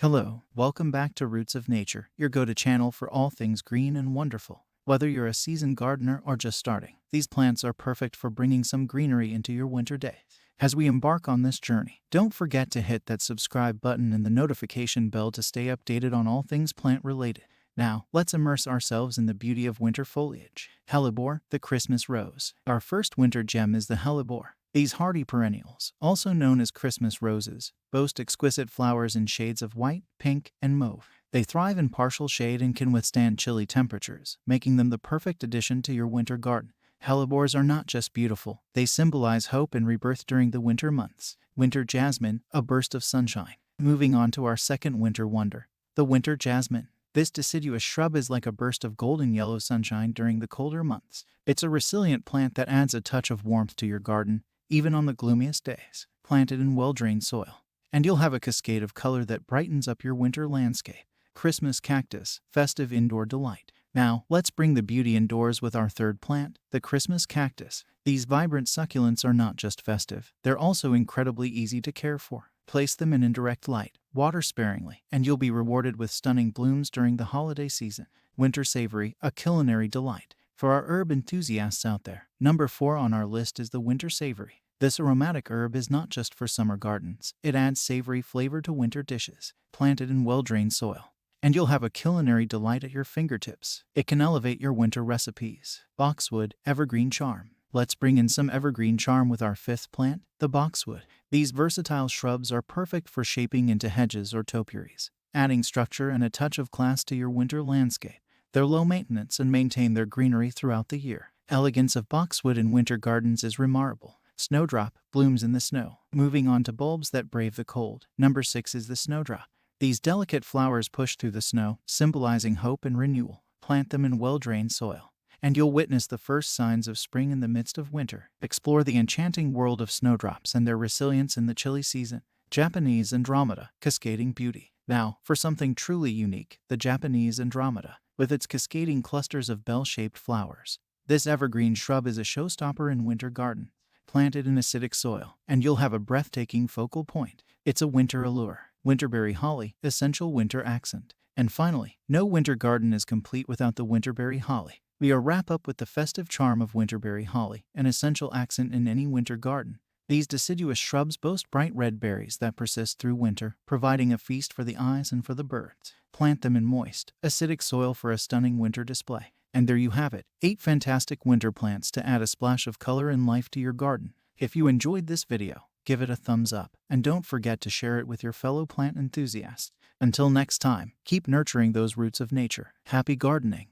Hello, welcome back to Roots of Nature, your go-to channel for all things green and wonderful. Whether you're a seasoned gardener or just starting, these plants are perfect for bringing some greenery into your winter days. As we embark on this journey, don't forget to hit that subscribe button and the notification bell to stay updated on all things plant-related. Now, let's immerse ourselves in the beauty of winter foliage. Hellebore, the Christmas rose. Our first winter gem is the hellebore. These hardy perennials, also known as Christmas roses, boast exquisite flowers in shades of white, pink, and mauve. They thrive in partial shade and can withstand chilly temperatures, making them the perfect addition to your winter garden. Hellebores are not just beautiful, they symbolize hope and rebirth during the winter months. Winter jasmine, a burst of sunshine. Moving on to our second winter wonder, the winter jasmine. This deciduous shrub is like a burst of golden yellow sunshine during the colder months. It's a resilient plant that adds a touch of warmth to your garden, even on the gloomiest days. Planted in well-drained soil, and you'll have a cascade of color that brightens up your winter landscape. Christmas cactus, festive indoor delight. Now, let's bring the beauty indoors with our third plant, the Christmas cactus. These vibrant succulents are not just festive, they're also incredibly easy to care for. Place them in indirect light, water sparingly, and you'll be rewarded with stunning blooms during the holiday season. Winter savory, a culinary delight. For our herb enthusiasts out there, number 4 on our list is the winter savory. This aromatic herb is not just for summer gardens, it adds savory flavor to winter dishes. Planted in well-drained soil, and you'll have a culinary delight at your fingertips. It can elevate your winter recipes. Boxwood, evergreen charm. Let's bring in some evergreen charm with our fifth plant, the boxwood. These versatile shrubs are perfect for shaping into hedges or topiaries, adding structure and a touch of class to your winter landscape. They're low maintenance and maintain their greenery throughout the year. Elegance of boxwood in winter gardens is remarkable. Snowdrop blooms in the snow. Moving on to bulbs that brave the cold. Number 6 is the snowdrop. These delicate flowers push through the snow, symbolizing hope and renewal. Plant them in well-drained soil, and you'll witness the first signs of spring in the midst of winter. Explore the enchanting world of snowdrops and their resilience in the chilly season. Japanese Andromeda, cascading beauty. Now, for something truly unique, the Japanese Andromeda. With its cascading clusters of bell-shaped flowers, this evergreen shrub is a showstopper in winter gardens. Planted in acidic soil, and you'll have a breathtaking focal point. It's a winter allure. Winterberry holly, essential winter accent. And finally, no winter garden is complete without the winterberry holly. We wrap up with the festive charm of winterberry holly, an essential accent in any winter garden. These deciduous shrubs boast bright red berries that persist through winter, providing a feast for the eyes and for the birds. Plant them in moist, acidic soil for a stunning winter display. And there you have it, 8 fantastic winter plants to add a splash of color and life to your garden. If you enjoyed this video, give it a thumbs up, and don't forget to share it with your fellow plant enthusiasts. Until next time, keep nurturing those roots of nature. Happy gardening!